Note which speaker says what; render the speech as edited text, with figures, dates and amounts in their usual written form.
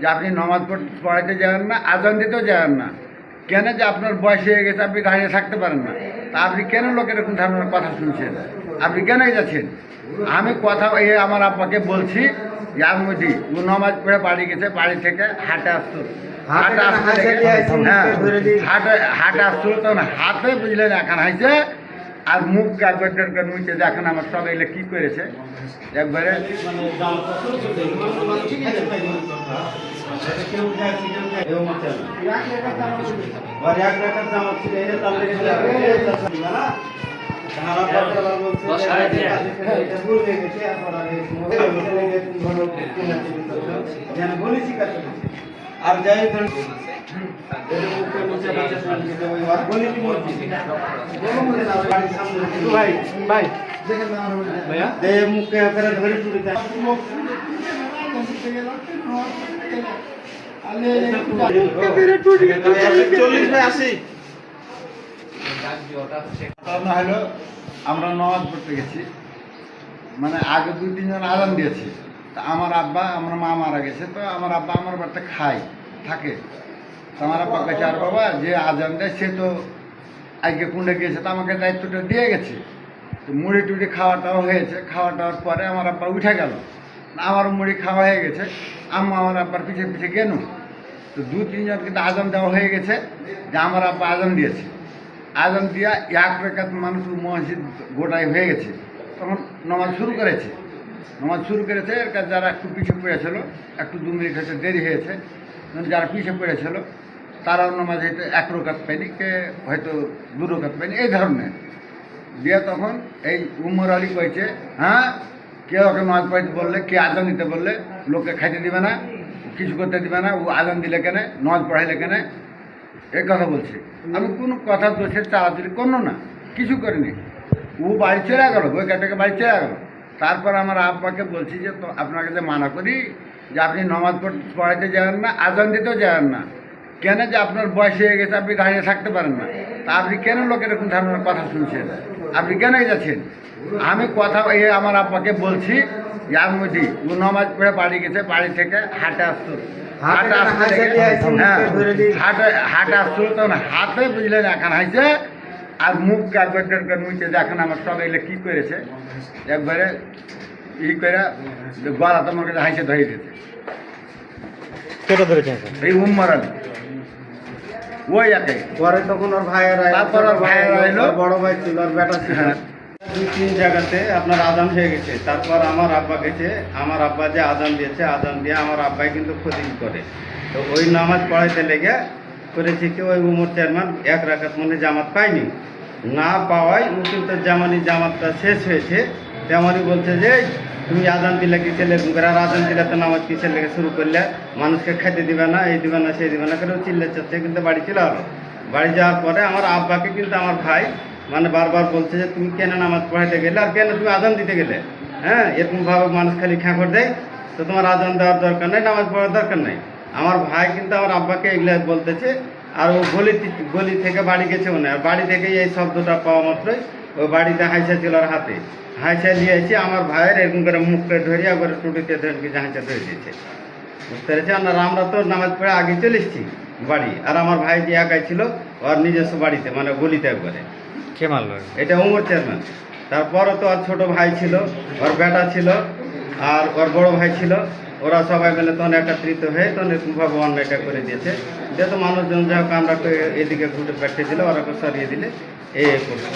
Speaker 1: যে আপনি নামাজ পড়াইতে যাবেন না, আজান দিতেও যাবেন না। কেন? যে আপনার বয়স হয়ে গেছে, আপনি দাঁড়িয়ে থাকতে পারেন না। তা আপনি কেন লোকের এরকম ধরনের কথা শুনছেন? আপনি কেন যাচ্ছেন? আমি কথা আমার আব্বাকে বলছি যে আমি ও নামাজ পড়ে বাড়ি গেছে, বাড়ি থেকে হাটে আসতো, হাটে আসছিল, তখন হাতে বুঝলেন এখন হাইছে আর মুখ একবার মুখে দেখেন আমার সব এগুলো কি করেছে একবারে।
Speaker 2: আর যাই ভাই ভাই মুখে ধরে
Speaker 1: হলো আমরা নামাজ পড়তে গেছি, মানে আগে 2-3 জন আজান দিয়েছি। তা আমার আব্বা, আমার মা মারা গেছে, তো আমার আব্বা আমার বাড়িতে খায় থাকে। তো আমার আব্বা কাছে, আর বাবা যে আজান দেয় সে তো আজকে কুণ্ডে গিয়েছে, তো আমাকে দায়িত্বটা দিয়ে গেছে। তো মুড়ি টুড়ি খাওয়াটাও হয়েছে, খাওয়াটার পরে আমার আব্বা উঠে গেল, আমার মুড়ি খাওয়া হয়ে গেছে, আম্মা আমার আব্বার পিছিয়ে পিছিয়ে গেল। তো 2-3 জন কিন্তু আজান দেওয়া হয়ে গেছে, যে আমার আব্বা আজান দিয়েছে। আজান দিয়া 1 রাকাত মানুষ মসজিদ গোটায় হয়ে গেছে, তখন নামাজ শুরু করেছে। এর কাছে যারা একটু পিছিয়ে পড়েছিল, একটু 2 মিনিট হয়তো দেরি হয়েছে, যারা পিছিয়ে পড়েছিল তারাও নামাজ হয়তো 1 রাকাত পায়নি, কে হয়তো 2 রাকাত পায়নি, এই ধরনের দিয়ে তখন এই উমর আলী কয়েছে, হ্যাঁ কেউ ওকে নামাজ পড়াইতে বললে, কে আজান দিতে বললে লোককে খাইতে দিবে না, কিছু করতে দিবে না, ও আজান দিলে কেন, নামাজ পড়াইলে কেন, এই কথা বলছে। আমি কোনো কথা দোষের চালাচুরি করলো না, কিছু করিনি। ও বাড়ি চলে গেলো, বই কাটাকে বাড়ি চলে গেলো। তারপর আমার আব্বাকে বলছি যে তো আপনাকে যে মানা করি যে আপনি নামাজ পড়াইতে যাবেন না, আজান দিতেও যাবেন না। কেন? যে আপনার বয়স হয়ে গেছে, আপনি দাঁড়িয়ে থাকতে পারেন না। তা আপনি কেন লোকের এরকম ধরনের কথা শুনছেন? আপনি কেন যাচ্ছেন? আমি কথা আমার আব্বাকে বলছি যে আমি ও নামাজ পড়ে বাড়ি গেছে, বাড়ি থেকে হাটে আসতো, হাটে আসছিল, তখন হাতে বুঝলেন এখন হাইছে আর মুখ একবার মুখে দেখেন আমার সব এগুলো কি করেছে একবারে করে গলা তোমার কাছে হাইছে ধরে দিয়েছে।
Speaker 2: কেটে ধরেছেন
Speaker 1: এই উম্মার আলী ওই একে
Speaker 2: পরে তখন ওর ভাইয়েরা,
Speaker 1: তারপর ওর ভাইয়েরা এলো,
Speaker 2: বড় ভাই ছিল, ওর বেটা ছিল। 2-3 জায়গাতে আপনার আজান হয়ে গেছে। তারপর আমার আব্বা গেছে, আমার আব্বা যে আজান দিয়েছে, আজান দিয়ে আমার আব্বাই কিন্তু ক্ষতি করে। তো ওই নামাজ পড়াইতে লেগে করেছে কি, ওই উমর চেয়ারম্যান 1 রাকাত মনে জামাত পায়নি, না পাওয়ায় ও কিন্তু যেমনই জামাতটা শেষ হয়েছে তেমনই বলছে যে তুমি আজান দিলে কি ছেলে, আর আজান দিলে তো নামাজ কি ছেলেকে শুরু করলে, মানুষকে খেতে দিবে না, এই দিবে না সেই দিবে না করে চিল্লে চাচ্ছে, কিন্তু বাড়ি চলে হলো। বাড়ি যাওয়ার পরে আমার আব্বাকে কিন্তু আমার ভাই মানে বারবার বলছে যে তুমি কেন নামাজ পড়াইতে গেলে, আর কেন তুমি আজান দিতে গেলে, হ্যাঁ এরকমভাবে মানুষ খালি খ্যাঁকর দেয়, তো তোমার আজান দেওয়ার দরকার নেই, নামাজ পড়ার দরকার নেই। আমার ভাই কিন্তু আমার আব্বাকে এগুলো বলতেছে। আর ও গলি থেকে বাড়ি গেছে মনে, আর বাড়ি থেকে এই শব্দটা পাওয়া মাত্রই ওই বাড়িতে হাইসা ছিল ওর হাতে, হাইসা নিয়েছি আমার ভাইয়ের এরকম করে মুখটা ধরিয়া করে টুটিতে ধরে হাইসা ধরে দিয়েছে, বুঝতে পেরেছি। আমরা তো নামাজ পড়ে আগে চলে এসেছি বাড়ি, আর আমার ভাই যে একাই ছিল ওর নিজস্ব বাড়িতে, মানে গলিতে একবারে। কে মারল? এটা উমর চেয়ারম্যান। তারপরও তো ওর ছোট ভাই ছিল, ওর বেটা ছিল, আর ওর বড় ভাই ছিল। ওরা সবাই মিলে তখন একত্রিত হয়ে তখন এরকমভাবে অন্যায়টা করে দিয়েছে। যেহেতু মানুষজন যাই হোক আমরা এদিকে ঘুরে পাঠিয়ে দিলে, ওরা সরিয়ে দিলে এই করছে।